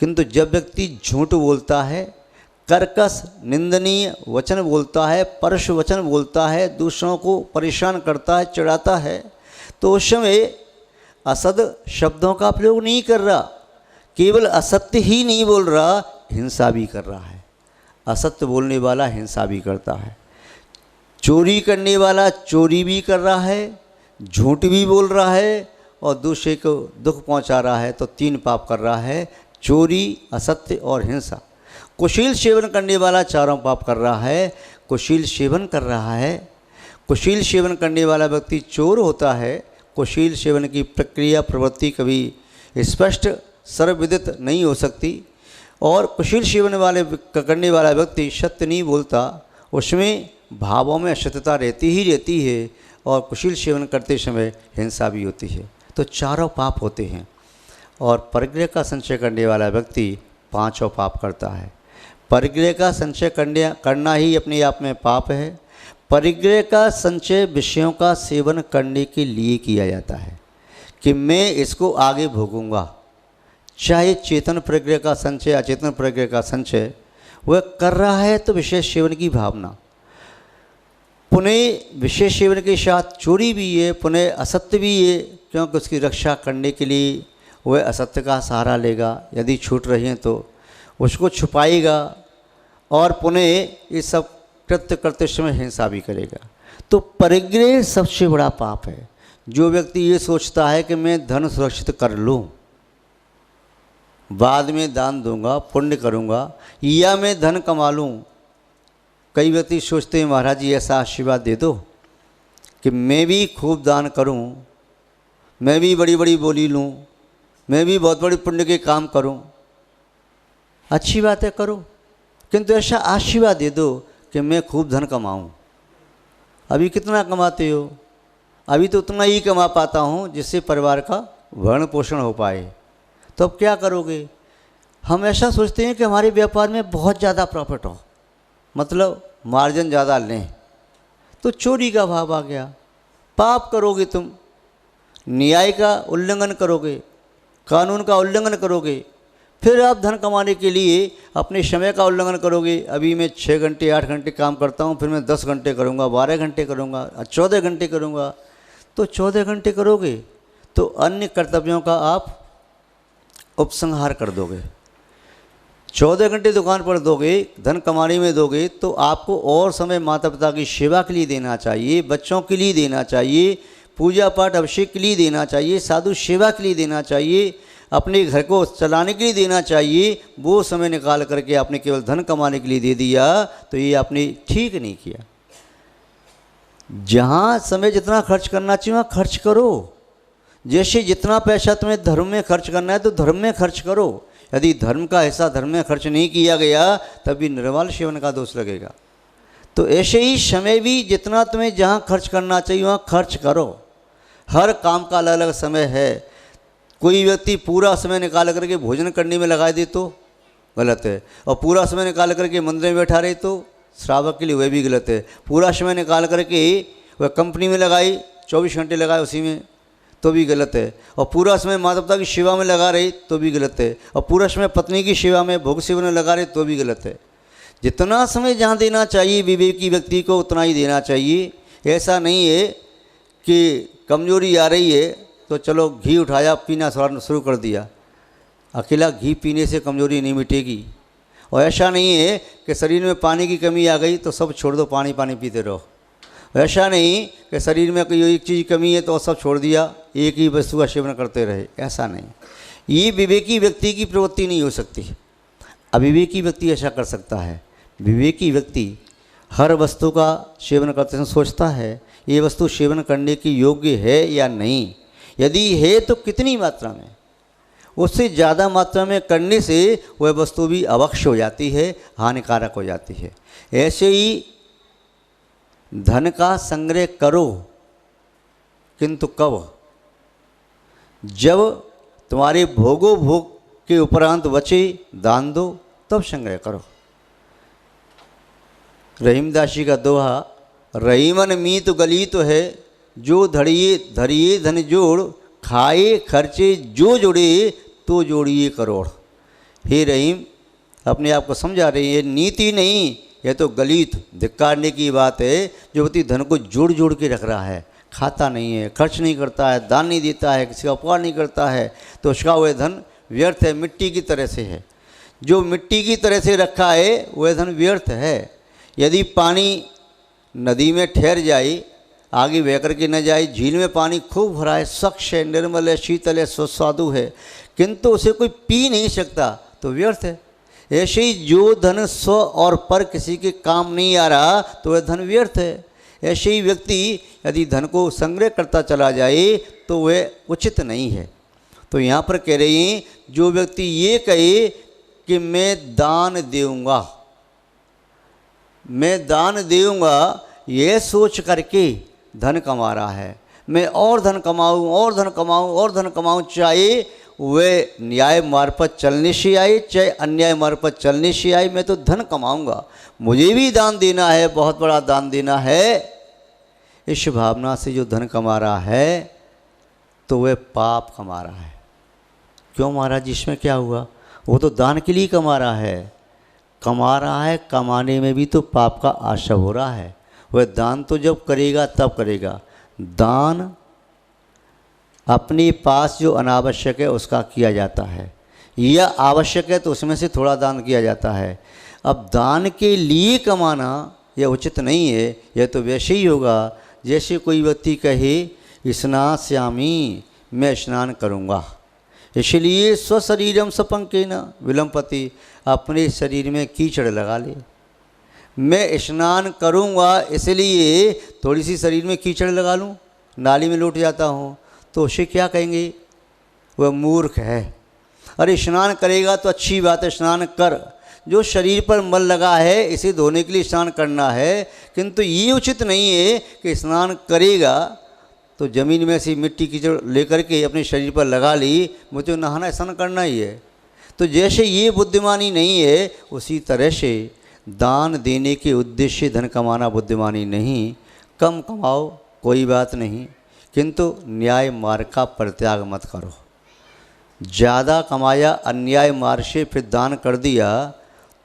किंतु जब व्यक्ति झूठ बोलता है, कर्कश निंदनीय वचन बोलता है, परश वचन बोलता है, दूसरों को परेशान करता है, चिढ़ाता है, तो उस समय असद शब्दों का प्रयोग नहीं कर रहा, केवल असत्य ही नहीं बोल रहा, हिंसा भी कर रहा है। असत्य बोलने वाला हिंसा भी करता है, चोरी करने वाला चोरी भी कर रहा है, झूठ भी बोल रहा है और दूसरे को दुख पहुंचा रहा है, तो 3 पाप कर रहा है, चोरी, असत्य और हिंसा। कुशील सेवन करने वाला 4 पाप कर रहा है, कुशील सेवन कर रहा है। कुशील सेवन करने वाला व्यक्ति चोर होता है। कुशील सेवन की प्रक्रिया प्रवृत्ति कभी स्पष्ट सर्वविदित नहीं हो सकती, और कुशील सेवन करने वाला व्यक्ति सत्य नहीं बोलता, उसमें भावों में असत्यता रहती ही रहती है, और कुशील सेवन करते समय हिंसा भी होती है। तो 4 पाप होते हैं। और परिग्रह का संचय करने वाला व्यक्ति 5 पाप करता है। परिग्रह का संचय करना ही अपने आप में पाप है। परिग्रह का संचय विषयों का सेवन करने के लिए किया जाता है कि मैं इसको आगे भोगूंगा। चाहे चेतन परिग्रह का संचय, अचेतन परिग्रह का संचय वह कर रहा है तो विशेष सेवन की भावना, पुनः विशेष सेवन के साथ चोरी भी है, पुनः असत्य भी है, क्योंकि उसकी रक्षा करने के लिए वह असत्य का सहारा लेगा। यदि छूट रही हैं तो उसको छुपाएगा, और पुनः ये सब कृत्य करते समय हिंसा भी करेगा। तो परिग्रह सबसे बड़ा पाप है। जो व्यक्ति ये सोचता है कि मैं धन सुरक्षित कर लूँ, बाद में दान दूंगा, पुण्य करूंगा, या मैं धन कमा लूँ। कई व्यक्ति सोचते हैं महाराज जी ऐसा आशीर्वाद दे दो कि मैं भी खूब दान करूं, मैं भी बड़ी बड़ी बोली लूं, मैं भी बहुत बड़ी पुण्य के काम करूं। अच्छी बात है, करो, किंतु ऐसा आशीर्वाद दे दो कि मैं खूब धन कमाऊं। अभी कितना कमाते हो? अभी तो उतना ही कमा पाता हूं जिससे परिवार का भरण पोषण हो पाए। तो अब क्या करोगे? हम ऐसा सोचते हैं कि हमारे व्यापार में बहुत ज़्यादा प्रॉफिट हो, मतलब मार्जिन ज़्यादा लें, तो चोरी का भाव आ गया। पाप करोगे तुम, न्याय का उल्लंघन करोगे, कानून का उल्लंघन करोगे, फिर आप धन कमाने के लिए अपने समय का उल्लंघन करोगे। अभी मैं 6 घंटे 8 घंटे काम करता हूँ, फिर मैं 10 घंटे करूँगा, 12 घंटे करूँगा, 14 घंटे करूँगा। तो 14 घंटे करोगे तो अन्य कर्तव्यों का आप उपसंहार कर दोगे। 14 घंटे दुकान पर दोगे, धन कमाने में दोगे, तो आपको और समय माता पिता की सेवा के लिए देना चाहिए, बच्चों के लिए देना चाहिए, पूजा पाठ अभिषेक के लिए देना चाहिए, साधु सेवा के लिए देना चाहिए, अपने घर को चलाने के लिए देना चाहिए। वो समय निकाल करके आपने केवल धन कमाने के लिए दे दिया, तो ये आपने ठीक नहीं किया। जहाँ समय जितना खर्च करना चाहिए वहाँ खर्च करो। जैसे जितना पैसा तुम्हें धर्म में खर्च करना है तो धर्म में खर्च करो। यदि धर्म का हिस्सा धर्म में खर्च नहीं किया गया तभी निर्मल सेवन का दोष लगेगा। तो ऐसे ही समय भी जितना तुम्हें जहाँ खर्च करना चाहिए वहाँ खर्च करो। हर काम का अलग अलग समय है। कोई व्यक्ति पूरा समय निकाल करके भोजन करने में लगा दे तो गलत है, और पूरा समय निकाल करके मंदिर में बैठा रहे तो श्रावक के लिए वह भी गलत है। पूरा समय निकाल करके वह कंपनी में लगाई, 24 घंटे लगाए उसी में, तो भी गलत है। और पूरा समय माता पिता की सेवा में लगा रही तो भी गलत है। और पूरा समय पत्नी की सेवा में भोग सेवन में लगा रहे तो भी गलत है। जितना समय जहाँ देना चाहिए विवेकी व्यक्ति को उतना ही देना चाहिए। ऐसा नहीं है कि कमजोरी आ रही है तो चलो घी उठाया पीना शुरू कर दिया। अकेला घी पीने से कमजोरी नहीं मिटेगी। और ऐसा नहीं है कि शरीर में पानी की कमी आ गई तो सब छोड़ दो, पानी पानी पीते रहो। ऐसा नहीं कि शरीर में कोई एक चीज़ कमी है तो सब छोड़ दिया, एक ही वस्तु का सेवन करते रहे। ऐसा नहीं, ये विवेकी व्यक्ति की प्रवृत्ति नहीं हो सकती। अविवेकी व्यक्ति ऐसा कर सकता है। विवेकी व्यक्ति हर वस्तु का सेवन करते समय सोचता है ये वस्तु सेवन करने की योग्य है या नहीं, यदि है तो कितनी मात्रा में। उससे ज़्यादा मात्रा में करने से वह वस्तु भी अवक्ष हो जाती है, हानिकारक हो जाती है। ऐसे ही धन का संग्रह करो, किंतु कब? जब तुम्हारे भोगो भोग के उपरांत बचे दान दो, तब संग्रह करो। रहीमदास जी का दोहा, रहीमन मीत गलीत है, जो धरिए धन जोड़, खाए खर्चे जो जोड़े तो जोड़िए करोड़। हे रहीम अपने आप को समझा रही है, नीति नहीं, यह तो गलीत धिक्कारने की बात है। जो व्यक्ति धन को जोड़ जोड़ के रख रहा है, खाता नहीं है, खर्च नहीं करता है, दान नहीं देता है, किसी का उपकार नहीं करता है, तो उसका वह धन व्यर्थ है, मिट्टी की तरह से है। जो मिट्टी की तरह से रखा है वह धन व्यर्थ है। यदि पानी नदी में ठहर जाए, आगे बह करके न जाए, झील में पानी खूब भरा है, स्वच्छ है, निर्मल है, शीतल है, सुस्वादु है, किंतु उसे कोई पी नहीं सकता, तो व्यर्थ है। ऐसे ही जो धन स्व और पर किसी के काम नहीं आ रहा तो वह धन व्यर्थ है। ऐसे ही व्यक्ति यदि धन को संग्रह करता चला जाए तो वह उचित नहीं है। तो यहाँ पर कह रही हैं, जो व्यक्ति ये कहे कि मैं दान दूंगा, मैं दान दूंगा, यह सोच करके धन कमा रहा है, मैं और धन कमाऊं और धन कमाऊं और धन कमाऊं, चाहे वे न्याय मार्ग पर चलने से आए चाहे अन्याय मार्ग पर चलने से आए, मैं तो धन कमाऊंगा, मुझे भी दान देना है, बहुत बड़ा दान देना है। इस भावना से जो धन कमा रहा है तो वह पाप कमा रहा है। क्यों महाराज, इसमें क्या हुआ? वो तो दान के लिए कमा रहा है, कमाने में भी तो पाप का आशा हो रहा है। वह दान तो जब करेगा तब करेगा, दान अपने पास जो अनावश्यक है उसका किया जाता है, या आवश्यक है तो उसमें से थोड़ा दान किया जाता है। अब दान के लिए कमाना यह उचित नहीं है। यह तो वैसे ही होगा जैसे कोई व्यक्ति कहे स्नास्यामी, मैं स्नान करूँगा, इसलिए स्वशरीरम सपंकेन विलंपति, अपने शरीर में कीचड़ लगा ले। मैं स्नान करूँगा इसलिए थोड़ी सी शरीर में कीचड़ लगा लूँ, नाली में लौट जाता हूँ, तो उसे क्या कहेंगे? वह मूर्ख है। अरे स्नान करेगा तो अच्छी बात है, स्नान कर, जो शरीर पर मल लगा है इसे धोने के लिए स्नान करना है, किंतु ये उचित नहीं है कि स्नान करेगा तो ज़मीन में से मिट्टी कीचड़ लेकर के अपने शरीर पर लगा ली, मुझे नहाना स्नान करना ही है। तो जैसे ये बुद्धिमानी नहीं है, उसी तरह से दान देने के उद्देश्य धन कमाना बुद्धिमानी नहीं। कम कमाओ कोई बात नहीं, किंतु न्याय मार्ग का परित्याग मत करो। ज़्यादा कमाया अन्याय मार्ग से फिर दान कर दिया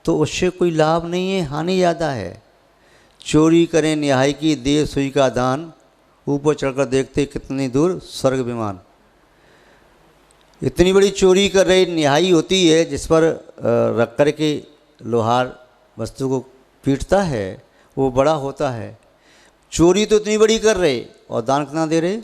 तो उससे कोई लाभ नहीं है, हानि ज़्यादा है। चोरी करें न्याय की, दे सुई का दान, ऊपर चढ़कर देखते कितनी दूर स्वर्ग विमान। इतनी बड़ी चोरी कर रही न्यायी होती है जिस पर रख कर के लोहार वस्तु को पीटता है, वो बड़ा होता है। चोरी तो इतनी बड़ी कर रहे और दान कितना दे रहे?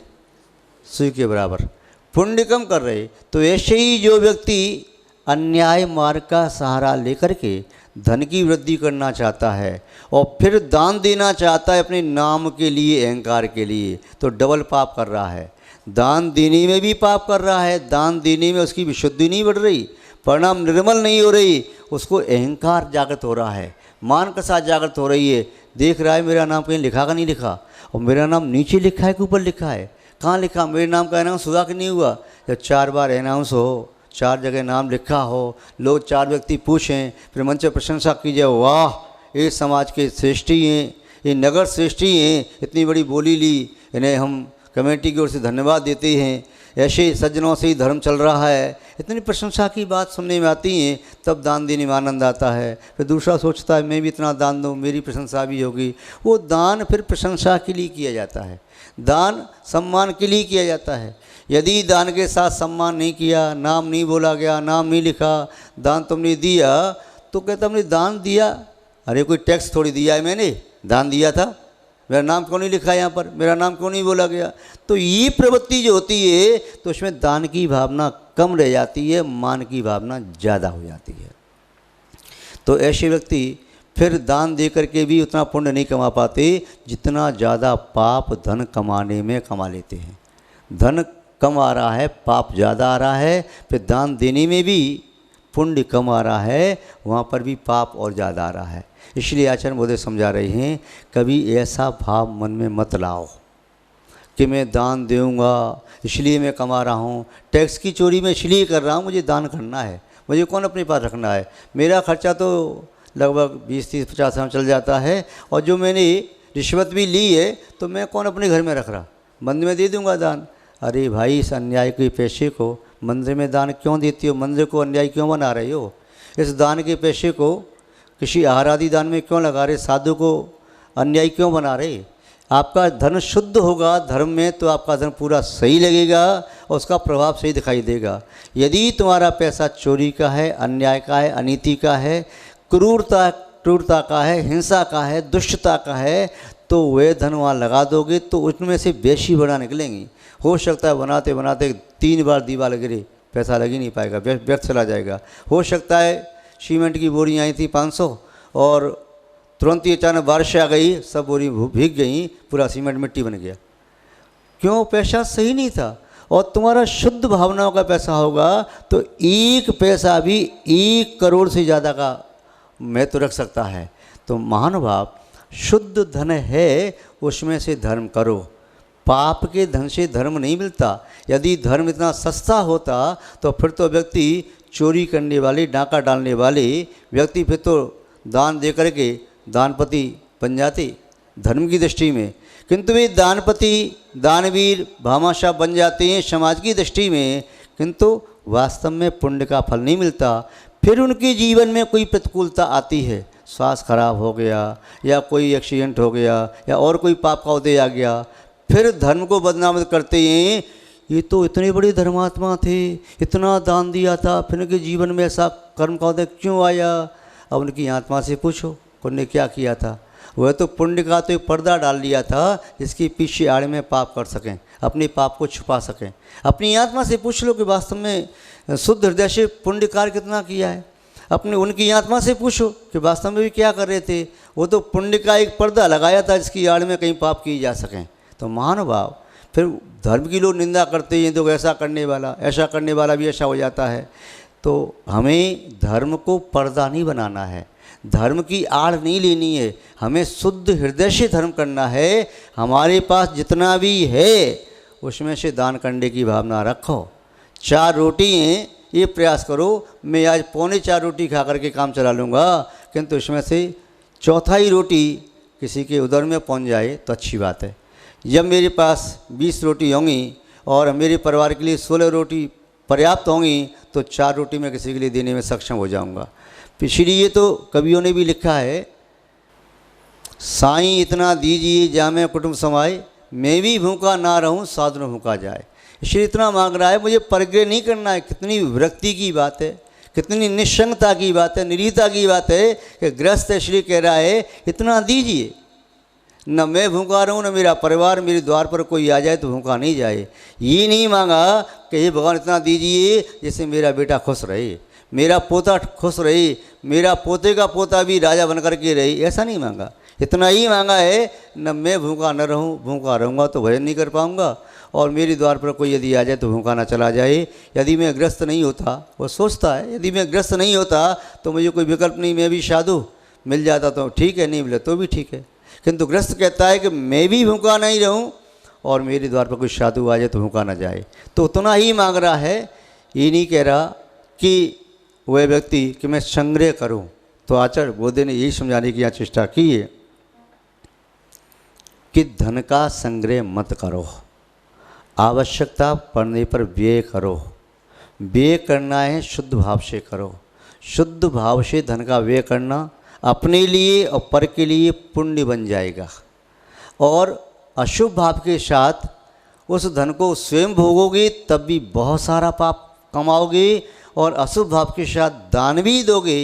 सुई के बराबर, पुण्य कम कर रहे। तो ऐसे ही जो व्यक्ति अन्याय मार्ग का सहारा लेकर के धन की वृद्धि करना चाहता है और फिर दान देना चाहता है अपने नाम के लिए, अहंकार के लिए, तो डबल पाप कर रहा है। दान देने में भी पाप कर रहा है, दान देने में उसकी विशुद्धि नहीं बढ़ रही, परिणाम निर्मल नहीं हो रही, उसको अहंकार जागृत हो रहा है, मान के साथ जागृत हो रही है। देख रहा है मेरा नाम कहीं लिखा का नहीं लिखा, और मेरा नाम नीचे लिखा है कि ऊपर लिखा है? कहाँ लिखा? मेरे नाम का अनाउंस हुआ कि नहीं हुआ? जब 4 बार अनाउंस हो, 4 जगह नाम लिखा हो, लोग 4 व्यक्ति पूछें, फिर मन से प्रशंसा कीजिए, वाह ये समाज के श्रेष्ठी हैं, ये नगर श्रेष्ठी हैं, इतनी बड़ी बोली ली, इन्हें हम कमेटी की ओर से धन्यवाद देते हैं, ऐसे सज्जनों से ही धर्म चल रहा है। इतनी प्रशंसा की बात सुनने में आती है, तब दान देने में आनंद आता है। फिर दूसरा सोचता है मैं भी इतना दान दूँ, मेरी प्रशंसा भी होगी। वो दान फिर प्रशंसा के लिए किया जाता है, दान सम्मान के लिए किया जाता है। यदि दान के साथ सम्मान नहीं किया, नाम नहीं बोला गया, नाम नहीं लिखा, दान तुमने दिया, तो कहता हमने दान दिया। अरे कोई टैक्स थोड़ी दिया है मैंने, दान दिया था, मेरा नाम क्यों नहीं लिखा यहाँ पर, मेरा नाम क्यों नहीं बोला गया? तो ये प्रवृत्ति जो होती है तो उसमें दान की भावना कम रह जाती है, मान की भावना ज़्यादा हो जाती है। तो ऐसे व्यक्ति फिर दान दे करके भी उतना पुण्य नहीं कमा पाते जितना ज़्यादा पाप धन कमाने में कमा लेते हैं। धन कम आ रहा है, पाप ज़्यादा आ रहा है, फिर दान देने में भी पुण्य कम आ रहा है, वहाँ पर भी पाप और ज़्यादा आ रहा है। इसलिए आचार्य महोदय समझा रहे हैं, कभी ऐसा भाव मन में मत लाओ कि मैं दान दूंगा इसलिए मैं कमा रहा हूँ, टैक्स की चोरी मैं इसलिए कर रहा हूँ, मुझे दान करना है, मुझे कौन अपने पास रखना है, मेरा खर्चा तो लगभग 20, 30, 50 में चल जाता है, और जो मैंने रिश्वत भी ली है तो मैं कौन अपने घर में रख रहा, मंदिर में दे दूंगा दान। अरे भाई, इस अन्याय के पैसे को मंदिर में दान क्यों देती हो, मंदिर को अन्याय क्यों बना रही हो? इस दान के पैसे को किसी आहार आदि दान में क्यों लगा रहे, साधु को अन्यायी क्यों बना रहे। आपका धन शुद्ध होगा धर्म में तो आपका धन पूरा सही लगेगा और उसका प्रभाव सही दिखाई देगा। यदि तुम्हारा पैसा चोरी का है, अन्याय का है, अनीति का है, क्रूरता का है, हिंसा का है, दुष्टता का है, तो वह धन वहाँ लगा दोगे तो उसमें से बेशी बड़ा निकलेंगी। हो सकता है बनाते बनाते 3 बार दीवार गिरे, पैसा लग ही नहीं पाएगा, व्यर्थ चला जाएगा। हो सकता है सीमेंट की बोरी आई थी 500 और तुरंत ही अचानक बारिश आ गई, सब बोरी भीग गई, पूरा सीमेंट मिट्टी बन गया। क्यों? पैसा सही नहीं था। और तुम्हारा शुद्ध भावनाओं का पैसा होगा तो एक पैसा भी 1 करोड़ से ज़्यादा का महत्व रख सकता है। तो महानुभाव, शुद्ध धन है उसमें से धर्म करो। पाप के धन से धर्म नहीं मिलता। यदि धर्म इतना सस्ता होता तो फिर तो व्यक्ति चोरी करने वाले, डाका डालने वाले व्यक्ति फिर तो दान दे करके दानपति बन जाते धर्म की दृष्टि में, किंतु वे दानपति, दानवीर, भामाशाह बन जाते हैं समाज की दृष्टि में, किंतु वास्तव में पुण्य का फल नहीं मिलता। फिर उनके जीवन में कोई प्रतिकूलता आती है, स्वास्थ्य खराब हो गया या कोई एक्सीडेंट हो गया या और कोई पाप का उदय आ गया, फिर धर्म को बदनाम करते हैं। ये तो इतने बड़े धर्मात्मा थे, इतना दान दिया था, फिर उनके जीवन में ऐसा कर्म का उदय क्यों आया। अब उनकी आत्मा से पूछो उन्होंने क्या किया था। वह तो पुण्य का तो एक पर्दा डाल लिया था जिसके पीछे आड़ में पाप कर सकें, अपने पाप को छुपा सकें। अपनी आत्मा से पूछ लो कि वास्तव में शुद्ध हृदय से पुण्य कार्य कितना किया है। अपने उनकी आत्मा से पूछो कि वास्तव में भी क्या कर रहे थे। वो तो पुण्य का एक पर्दा लगाया था जिसकी आड़ में कहीं पाप किए जा सकें। तो महानुभाव, फिर धर्म की लोग निंदा करते हैं, तो ऐसा करने वाला भी ऐसा हो जाता है। तो हमें धर्म को पर्दा नहीं बनाना है, धर्म की आड़ नहीं लेनी है, हमें शुद्ध हृदय से धर्म करना है। हमारे पास जितना भी है उसमें से दान करने की भावना रखो। 4 रोटी हैं, ये प्रयास करो मैं आज 4.25 रोटी खा करके काम चला लूँगा, किंतु उसमें से चौथाई रोटी किसी के उदर में पहुँच जाए तो अच्छी बात है। जब मेरे पास 20 रोटी होंगी और मेरे परिवार के लिए 16 रोटी पर्याप्त होंगी तो 4 रोटी मैं किसी के लिए देने में सक्षम हो जाऊंगा। इसीलिए तो कवियों ने भी लिखा है, साईं इतना दीजिए जामे कुटुंब समाए, मैं भी भूखा ना रहूं साधु न भूखा जाए। इसलिए इतना मांग रहा है, मुझे परिग्रह नहीं करना है। कितनी विरक्ति की बात है, कितनी निस्संगता की बात है, निरीता की बात है कि गृहस्थ इसलिए कह रहा है इतना दीजिए, न मैं भूखा रहूँ न मेरा परिवार, मेरे द्वार पर कोई आ जाए तो भूखा नहीं जाए। ये नहीं मांगा कि हे भगवान इतना दीजिए जिससे मेरा बेटा खुश रहे, मेरा पोता खुश रहे, मेरा पोते का पोता भी राजा बन कर के रहे, ऐसा नहीं मांगा। इतना ही मांगा है, न मैं भूखा न रहूँ, भूखा रहूँगा तो भजन नहीं कर पाऊँगा, और मेरे द्वार पर कोई यदि आ जाए तो भूखा ना चला जाए। यदि मैं ग्रस्त नहीं होता, वो सोचता है यदि मैं ग्रस्त नहीं होता तो मुझे कोई विकल्प नहीं, मैं भी साधु, मिल जाता तो ठीक है, नहीं मिले तो भी ठीक है। किंतु ग्रस्त कहता है कि मैं भी भूखा नहीं रहूं और मेरे द्वार पर कोई साधु आ जाए तो भूखा ना जाए। तो उतना ही मांग रहा है, ये नहीं कह रहा कि वह व्यक्ति कि मैं संग्रह करूं। तो आचार्य बोधे ने यही समझाने की यहाँ चेष्टा की है कि धन का संग्रह मत करो, आवश्यकता पड़ने पर व्यय करो। व्यय करना है शुद्ध भाव से करो, शुद्ध भाव से धन का व्यय करना अपने लिए और पर के लिए पुण्य बन जाएगा। और अशुभ भाव के साथ उस धन को स्वयं भोगोगे तब भी बहुत सारा पाप कमाओगे, और अशुभ भाव के साथ दान भी दोगे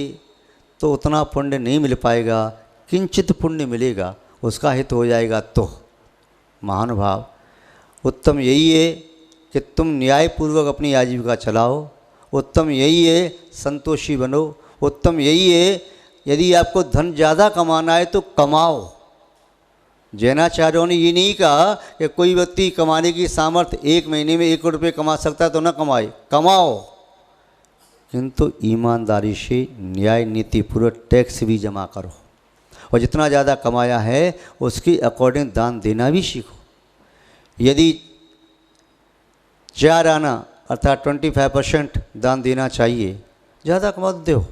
तो उतना पुण्य नहीं मिल पाएगा, किंचित पुण्य मिलेगा, उसका हित हो जाएगा। तो महानुभाव, उत्तम यही है कि तुम न्यायपूर्वक अपनी आजीविका चलाओ, उत्तम यही है संतोषी बनो, उत्तम यही है यदि आपको धन ज़्यादा कमाना है तो कमाओ। जैनाचार्यों ने ये नहीं कहा कि कोई व्यक्ति कमाने की सामर्थ्य 1 महीने में 1 रुपये कमा सकता है तो न कमाए, कमाओ, किंतु ईमानदारी से न्याय नीति पूर्वक टैक्स भी जमा करो, और जितना ज़्यादा कमाया है उसके अकॉर्डिंग दान देना भी सीखो। यदि 4 आना अर्थात 25% दान देना चाहिए, ज़्यादा कमा दो,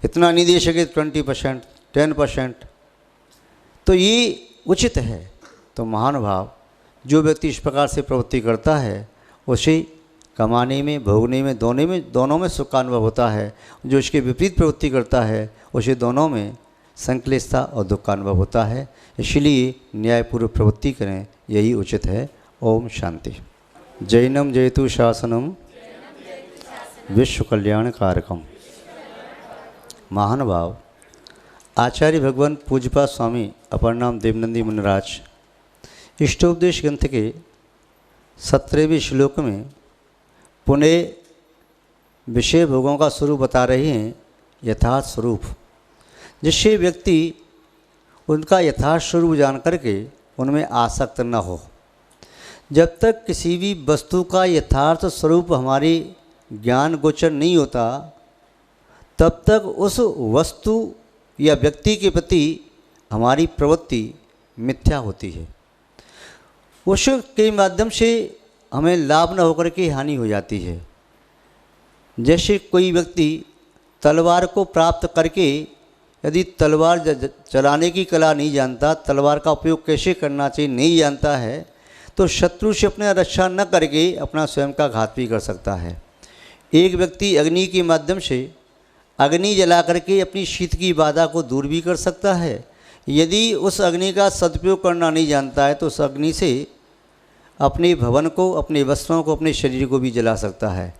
इतना नहीं दे सके 20%, 10%, तो ये उचित है। तो महानुभाव, जो व्यक्ति इस प्रकार से प्रवृत्ति करता है उसे कमाने में, भोगने में, दोनों में सुख का अनुभव होता है। जो इसके विपरीत प्रवृत्ति करता है उसे दोनों में संक्लिष्टता और दुख का अनुभव होता है। इसलिए न्यायपूर्वक प्रवृत्ति करें, यही उचित है। ओम शांति। जैनम जयतु शासनम विश्व कल्याण कारकम। महानुभाव आचार्य भगवान पूज्यपाद स्वामी अपर नाम देवनंदी मुनिराज इष्टोपदेश ग्रंथ के 17वें श्लोक में पुनः विषय भोगों का स्वरूप बता रहे हैं, यथार्थ स्वरूप, जिससे व्यक्ति उनका यथार्थ स्वरूप जान करके उनमें आसक्त न हो। जब तक किसी भी वस्तु का यथार्थ स्वरूप हमारे ज्ञान गोचर नहीं होता, तब तक उस वस्तु या व्यक्ति के प्रति हमारी प्रवृत्ति मिथ्या होती है। उसके माध्यम से हमें लाभ न होकर के हानि हो जाती है। जैसे कोई व्यक्ति तलवार को प्राप्त करके यदि तलवार चलाने की कला नहीं जानता, तलवार का उपयोग कैसे करना चाहिए नहीं जानता है, तो शत्रु से अपने रक्षा न करके अपना स्वयं का घात भी कर सकता है। एक व्यक्ति अग्नि के माध्यम से अग्नि जला करके अपनी शीत की बाधा को दूर भी कर सकता है। यदि उस अग्नि का सदुपयोग करना नहीं जानता है तो उस अग्नि से अपने भवन को, अपने वस्त्रों को, अपने शरीर को भी जला सकता है।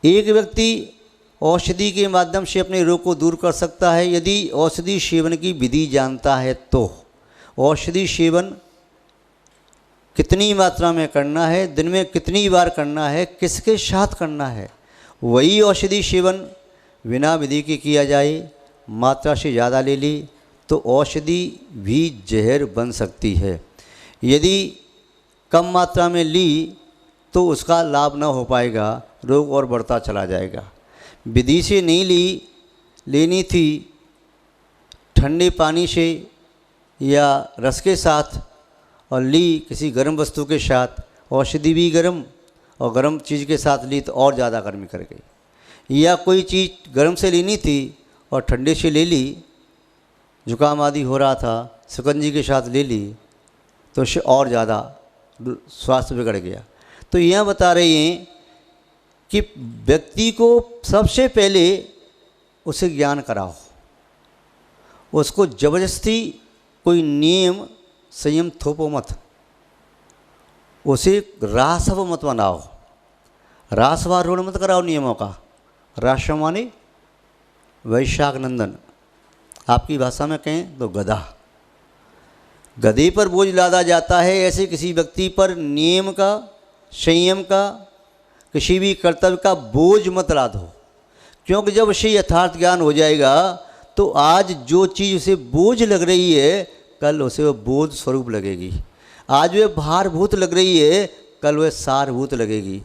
एक व्यक्ति औषधि के माध्यम से अपने रोग को दूर कर सकता है, यदि औषधि सेवन की विधि जानता है तो। औषधि सेवन कितनी मात्रा में करना है, दिन में कितनी बार करना है, किसके साथ करना है, वही औषधि सेवन बिना विधि के किया जाए, मात्रा से ज़्यादा ले ली तो औषधि भी जहर बन सकती है। यदि कम मात्रा में ली तो उसका लाभ न हो पाएगा, रोग और बढ़ता चला जाएगा। विधि से नहीं लेनी थी, ठंडे पानी से या रस के साथ, और ली किसी गर्म वस्तु के साथ, औषधि भी गर्म और गर्म चीज़ के साथ ली तो और ज़्यादा गर्मी कर गई। या कोई चीज़ गर्म से लेनी थी और ठंडे से ले ली, जुकाम आदि हो रहा था, शिकंजी के साथ ले ली तो उससे और ज़्यादा स्वास्थ्य बिगड़ गया। तो यह बता रही हैं कि व्यक्ति को सबसे पहले उसे ज्ञान कराओ, उसको ज़बरदस्ती कोई नियम संयम थोपो मत, उसे रासव मत बनाओ, रासवारूढ़ मत कराओ नियमों का। रासव माने वैशाख नंदन, आपकी भाषा में कहें तो गधा। गधे पर बोझ लादा जाता है, ऐसे किसी व्यक्ति पर नियम का, संयम का, किसी भी कर्तव्य का बोझ मत लादो। क्योंकि जब उसे यथार्थ ज्ञान हो जाएगा तो आज जो चीज़ उसे बोझ लग रही है कल उसे वो बोझ स्वरूप लगेगी। आज वह भारभूत लग रही है, कल वह सारभूत लगेगी।